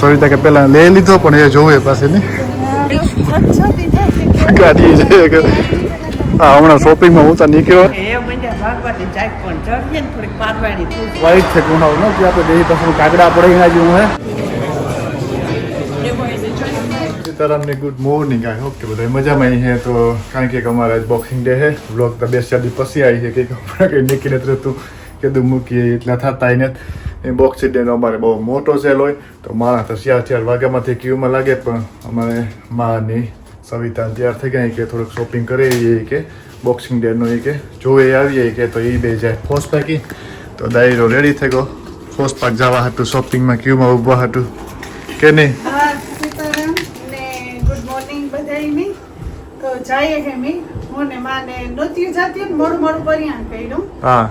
સવિતા કે પેલા લઈ લીધો પણ એ જોવે પાસે ને ગાડી છે કે હા હમણાં શોપિંગમાં હું તો નીકળ્યો વાઈટ છે ગુનાઓ ને કે આપણે બે પાછું કાગડા પડે એના જેવું હે સીતારામને ગુડ મોર્નિંગ આઈ હોપ કે બધા મજામાં હે તો કારણ કે અમારા આજ બોક્સિંગ ડે હે વ્લોગ તો 2 શાદી પછી આવી છે કે કપડા કઈ નીકળે તો કીધું મૂકીએ એટલા થતા ને એ બોક્સિંગ ડે અમારે બહુ મોટો સેલ હોય તો માણસ તો 4 વાગ્યામાંથી ક્યુમાં લાગે પણ અમારે માની સવિતા તૈયાર થઈ ગઈ કે થોડુંક શોપિંગ કરી કે બોક્સિંગ ડેનો એ કે જોવે આવીએ કે તો એ બે જાય ફોર્સ પાકી તો ડાયરો રેડી થઈ ગયો ફોર્સ પાક જવા હતું શોપિંગમાં ક્યુમાં ઊભા હતું કે નહીં તો જઈએ હે મી મને માને નોતી જાતી મોડું મોડું પરિયાણ કર્યું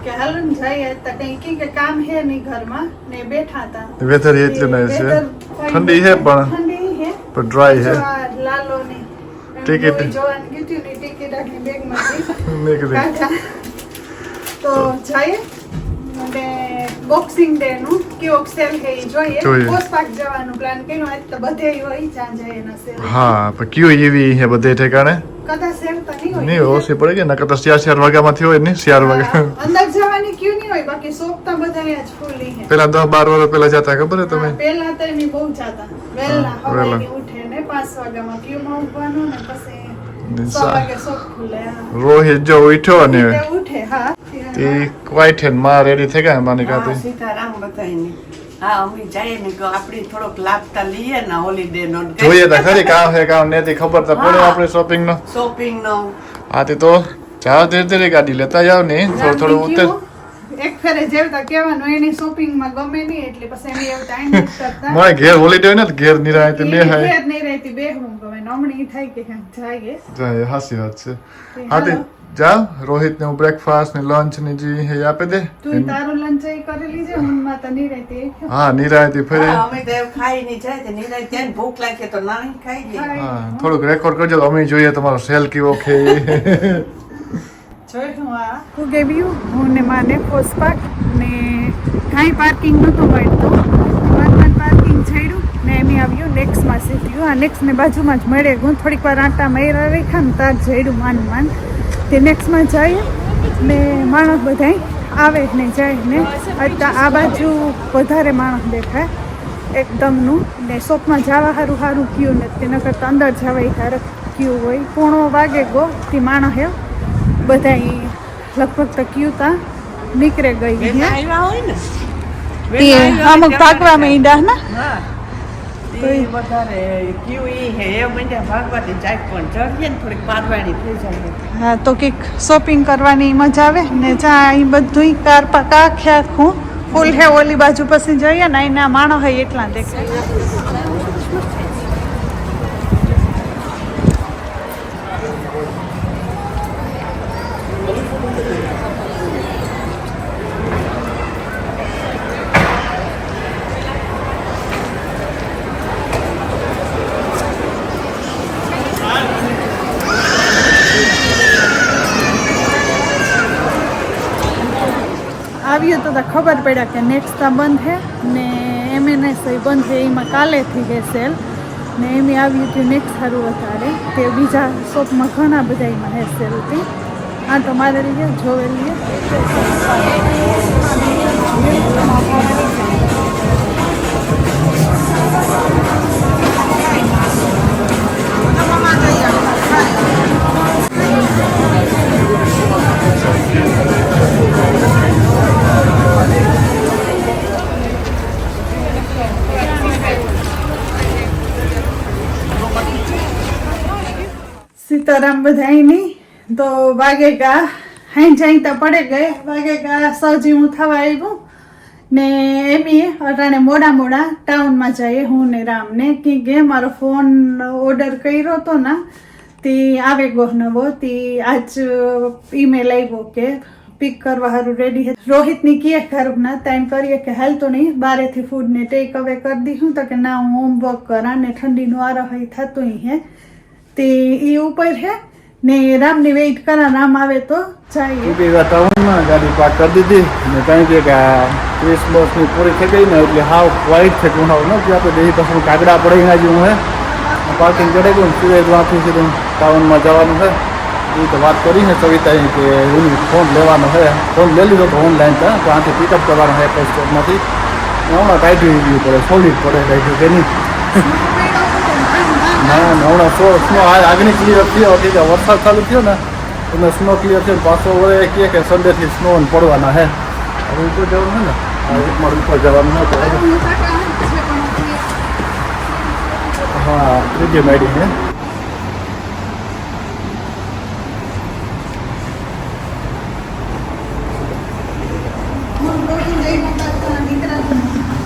કે હાલો ને જઈએ તો કઈ કે કામ હે ની ઘરમાં ને બેઠા હતા વેધર એટલું નહીં છે ઠંડી હે પણ ડ્રાય હે લાલો ની ટિકિટ જોવાની કીધી ની ટિકિટ આખી બેગ માંથી તો જઈએ અને બોક્સિંગ ડે નું કેવો સેલ હે જોઈએ પોસ્ટ પાર્ક જવાનું પ્લાન કર્યો આજ તો બધે હોય ચાં જાય ના સેલ હા પણ કયો એવી હે બધે ઠેકાણે કદા સેલ તો નહીં હોય નહીં ઓછી પડે કે ના કદા 4 વાગ્યામાંથી હોય ને 4 વાગ્યા અંદર જવાની ક્યુ નહીં હોય બાકી શોપ તો બધા જ ફૂલ હે પેલા 10-12 વર્ષ પેલા જતા ખબર હે તમે પેલા તો એની બહુ જતા વેલા હવાઈ ઉઠે ને 5 વાગ્યામાં ક્યુ માં ઊભવાનું ને પછી 6 વાગે શોપ ખુલે રોહિત જો ઉઠ્યો ને ઉઠે હા તે ક્વાઇટ હે માં રેડી થઈ ગયા માની કાતે સીતારામ બતાઈને હા અમે જઈએ ને કે આપણે થોડોક લાભતા લઈએ ને હોલિડે નો જોઈએ તો ખરી કામ હે કામ નથી ખબર તો પડે આપણે શોપિંગ નો હા તે તો જાવ ધીરે ધીરે ગાડી લેતા જાવ ને થોડું ઉતર એક ફેરે જેવતા કહેવાનું એની શોપિંગ માં ગમે નહીં એટલે પછી એની એવું ટાઈમ નથી કરતા મોય ઘેર હોલિડે હોય ને ઘેર નિરાયતે બે હાય ઘેર નહીં રહેતી બે હું ગમે નમણી થાય કે જાય હાસી વાત છે હા તે જાવ રોહિત ને બ્રેકફાસ્ટ ને લંચ ને જી હે આપે દે તું તારું લંચ કરી લીજે હું માં તો નહીં રહેતી હા નિરાયતે ફરે અમે તો ખાઈ નહીં જાય તે નિરાયતે ત્યાં ભૂખ લાગે તો ના ખાઈ લે હા થોડુંક રેકોર્ડ કરજો અમે જોઈએ તમારો સેલ કેવો છે હું ગેવ્યું હું ને માને પોસ્ટ પાર્ક ને કાંઈ પાર્કિંગ નહોતું મળતું પાર્કિંગ છેડ્યું ને એમ આવ્યું નેક્સ્ટમાં સીટ્યું આ નેક્સ્ટને બાજુમાં જ મળે હું થોડીક વાર આટા મેરા રેખા ને તાર જડ્યું માન તે નેક્સ્ટમાં જઈએ ને માણસ બધા આવે ને જાય ને અત્યારે આ બાજુ વધારે માણસ દેખાય એકદમનું ને શોપમાં જવા સારું ક્યુ નથી તેના કરતાં અંદર જવા એ સારું ક્યુ હોય 1 વાગે ગો તે માણસ હે બધા લગભગ તો ક્યુ તા નીકળે ગઈ અમુક ભાગવા માંડ્યા ને તો વધારે ક્યુ હે એ મંડ્યા ભાગવાથી જાય પણ ચડીએ ને થોડીક પારવાણી થઈ જાય હા તો કંઈક શોપિંગ કરવાની મજા આવે ને ચા એ બધું કાર પાખ્યા આખું ફૂલ હે ઓલી બાજુ પછી જઈએ ને એના માણસ હોય એટલા દેખાય આવ્યું તો ખબર પડ્યા કે નેક્સ્ટ બંધ છે ને એમએનએસ બંધ છે એમાં કાલેથી છે સેલ ને એમ આવ્યું હતું નેક્સ્ટ સારું વધારે તે બીજા શોપમાં ઘણા બધા એમાં હે સેલ હતી આ તો મારે લઈએ જોવે લઈએ સીતારામ બધાય નહીં તો વાગેગા હાઈ જાય તો પડે ગયે વાગેગા સજી હું થવા આવ્યું ને એમી અટાણે મોડા ટાઉનમાં જઈએ હું ને રામ ને કે મારો ફોન ઓર્ડર કર્યો હતો ને તે આવે ગો નવો તે આજ ઈમેલ આવ્યો કે પિક કરવા સારું રેડી હે રોહિતની કીએ ખરું ના ટાઈમ કરીએ કે હાલ તો નહીં બારેથી ફૂડને ટેક અવે કરી દીધું તો કે ના હું હોમવર્ક કરા ને ઠંડીનું આરો હોય થતું હે તે એ ઉપર હે ને રામની વેઇટ કરા રામ આવે તો જઈએ. ટાઉનમાં ગાડી પાર્ક કરી દીધી અને કારણ કે આ ક્રિસમસની પૂરી થઈ ગઈ ને એટલે હાવ વાઇટ છે ગુનાવ નથી આપણે દેહી પાછું કાગડા પડી ના જેવું હે પાર્કિંગ કરી ગયું સુરેજમાંથી સીધું ટાઉનમાં જવાનું છે એ તો વાત કરી છે સવિતાએ કે એનું ફોન લેવાનો છે ફોન લઈ લીધો તો ઓનલાઈન તો આથી પિકઅપ કરવાનો છે એપલ સ્ટોરમાંથી હમણાં કાઢ્યું એવી પડે સોલિડ પડે કાઢ્યું કે નહીં ના હમણાં સ્નો આગની ક્લિયર થયો કે વરસાદ ચાલુ થયો ને તમે સ્નો ક્લિયર થયો પાછો વળે કે સન્ડેથી સ્નો પડવાના હે હવે ઉપર જવાનું છે ને એકમાં ઉપર જવાનું હતું હા ત્રીજી માડી હે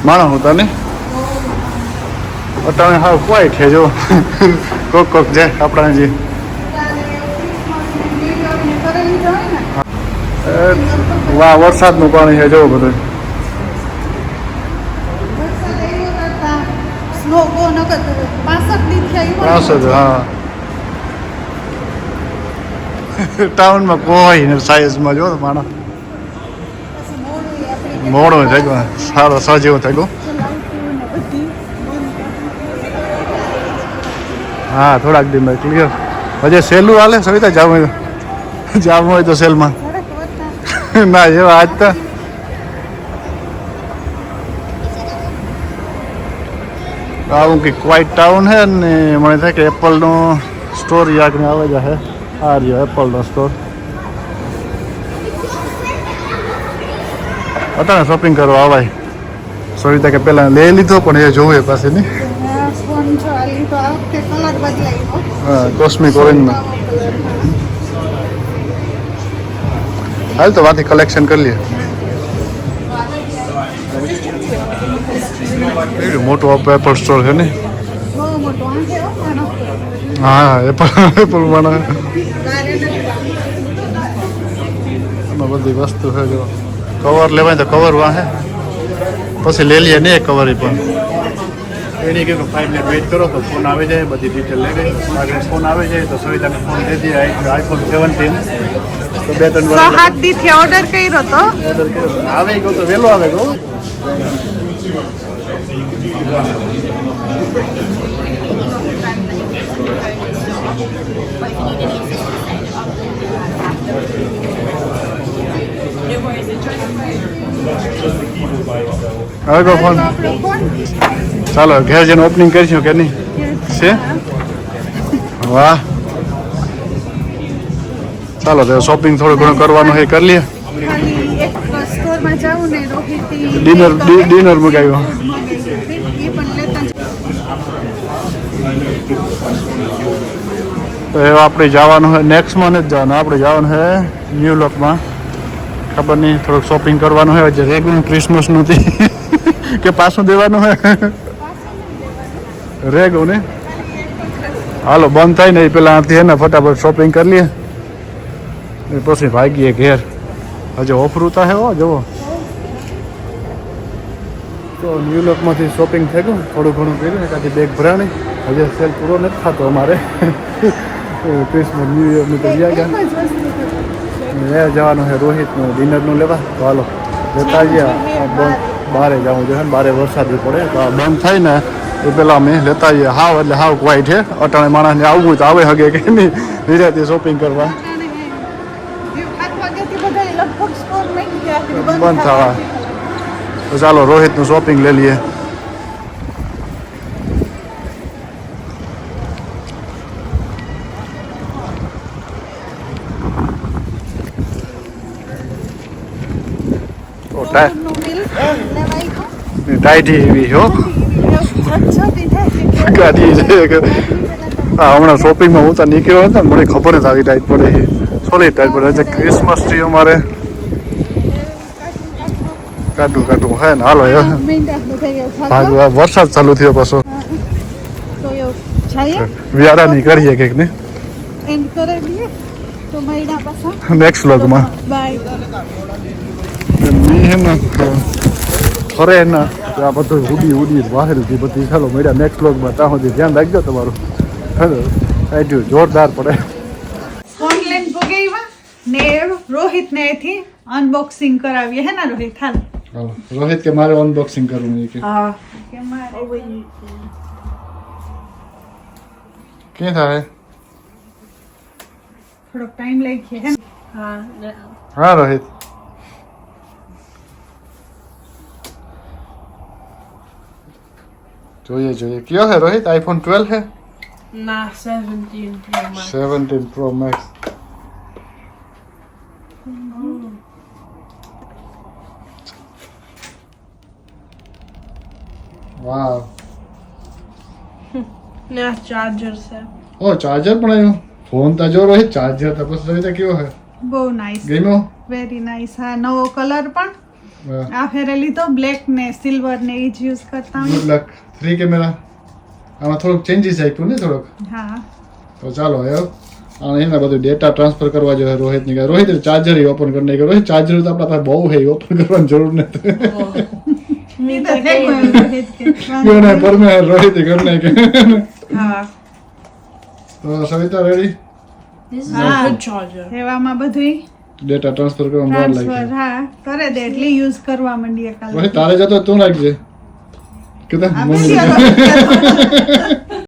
માણસ હું તને અટાણે હા કોઈ છે જો કોક જાય આપણા જે વાહ વરસાદનું પાણી છે જોવું બધું હા ટાઉનમાં કોઈ ને સાઈઝમાં જો માણસ મોડું થઈ ગયું સારો સજીવું થઈ ગયું હા થોડાક દિનમાં ક્લિયર હજે સહેલું હાલે સવિતા જવું હોય તો સેલમાં ના એવા આજ તો આવું કે ક્વાઇટ ટાઉન હે ને મને થાય કે એપલનો સ્ટોર યાગને આવે છે હે આ રહ્યો એપલનો સ્ટોર અટાણે શોપિંગ કરવા આવાય સવિતા કે પહેલાં લઈ લીધો પણ એ જોવે પાસે નહીં હા કોસ્મિક ઓરેન્જમાં હાલ તો વાથી કલેક્શન કરી લઈએ મોટું એપલ સ્ટોર છે ને હા એપલ માં બધી વસ્તુ છે જો કવર લેવાય તો કવર વાહે પછી લઈ લઈએ ને કવર પણ એની કે 5 મિનિટ વેઇટ કરો તો ફોન આવી જાય બધી ડિટેલ લઈ ગઈ આગળ ફોન આવી જાય તો સવિતાને ફોન દે દઈએ આઈફોન 17 તો 2-3 વાર હાથ દીથી ઓર્ડર કર્યો તો આવે ગયો તો વહેલો આવે ગયો હવે ફોન ચાલો ઘેર જઈને ઓપનિંગ કરીશું કે નહીં છે વાહ ચાલો તો શોપિંગ થોડું ઘણું કરવાનું એ કરી લઈએ ડિનર મગાવ્યું તો એ આપણે જવાનું છે નેક્સ્ટમાં નથી જવાનું આપણે જવાનું છે ન્યૂ લોકમાં ખબર નહીં થોડુંક શોપિંગ કરવાનું હોય જે રેગનું ક્રિસમસ નથી કે પાછું દેવાનું હોય રેગું ને હાલો બંધ થાય ને એ પેલા આથી હે ને ફટાફટ શોપિંગ કરી લઈએ પછી ભાગીએ ઘેર હજુ ઓફરૂતા હે જુઓ તો ન્યૂ લોકમાંથી શોપિંગ થઈ ગયું થોડું ઘણું કર્યું એકાદી બેગ ભરાણી હજુ સેલ પૂરો નથી થતો અમારે ક્રિસમસ ન્યૂ યરની તો ગયા જવાનું છે રોહિતનું ડિનરનું લેવા તો હાલો લેતા ગયા બહારે જવું જોઈએ બહારે વરસાદ પડે તો બંધ થાય ને એ પેલા અમે લેતા જઈએ હાવ એટલે હાવ ક્વાઇટ છે અટાણે માણસને આવવું તો આવે હગે કે નહીં નિરાતે શોપિંગ કરવા બંધ થવા તો ચાલો રોહિતનું શોપિંગ લઈ લઈએ ટાઈટી એવી હો ગાડી છે હા હમણાં શોપિંગમાં હું તો નીકળ્યો હતો ને મને ખબર જ આવી ટાઈટ પડે સોલી ટાઈટ પડે છે ક્રિસમસ ટ્રી અમારે કાઢું હે ને હાલો ભાગવા વરસાદ ચાલુ થયો પાછો વ્યારા ની કરીએ કંઈક ને નેક્સ્ટ વ્લોગમાં ફરે ના આ બધું ઉડી બહારથી બધી ચાલો મળ્યા નેક્સ્ટ વ્લોગમાં ત્યાં સુધી ધ્યાન રાખજો તમારું જોરદાર પડે ને રોહિત ને અહીંથી અનબોક્સિંગ કરાવીએ હે ને રોહિત હાલ હાલો રોહિત કે મારે અનબોક્સિંગ કરવું છે કે હા કે મારે ક્યાં થાય થોડોક ટાઈમ લાગશે હે ને? હા હા રોહિત જોઈએ કયો है रोहित आईफोन 12 है ના 17 Pro Max 17 Pro Max વાવ ને ચાર્જર છે ઓ ચાર્જર પણ આવ્યું ફોન તો જો રોહિત ચાર્જર તો પછી રોહિત કેવો है બહુ નાઈસ ગમ્યો વેરી નાઈસ હા નવો કલર પણ આ ફેરે લીધો બ્લેક ને સિલ્વર ને એ જ યુઝ કરતા હોય ગુડ લક 3 કેમેરા આમાં થોડુંક ચેન્જીસ આપ્યું ને થોડુંક હા તો ચાલો હવે અને એના બધું ડેટા ટ્રાન્સફર કરવા જોઈએ રોહિત ની રોહિત ચાર્જર ઓપન કરી નાખ્યો રોહિત ચાર્જર તો આપણા પાસે બહુ છે ઓપન કરવાની જરૂર નથી ઈ તો થઈ ગયું રોહિત કે क्यों ना पर मैं रोहित ही करने के હા तो Savita ready This is Ah. a good charger. એવામાં બધું डेटा ट्रांसफर करवा વાર ટ્રાન્સફર લાગી હા કરે દે એટલે યુઝ કરવા માંડીએ કાલે રોહિત તારે જતો તું રાખજે કીધા આ મમ્મી વિડિયો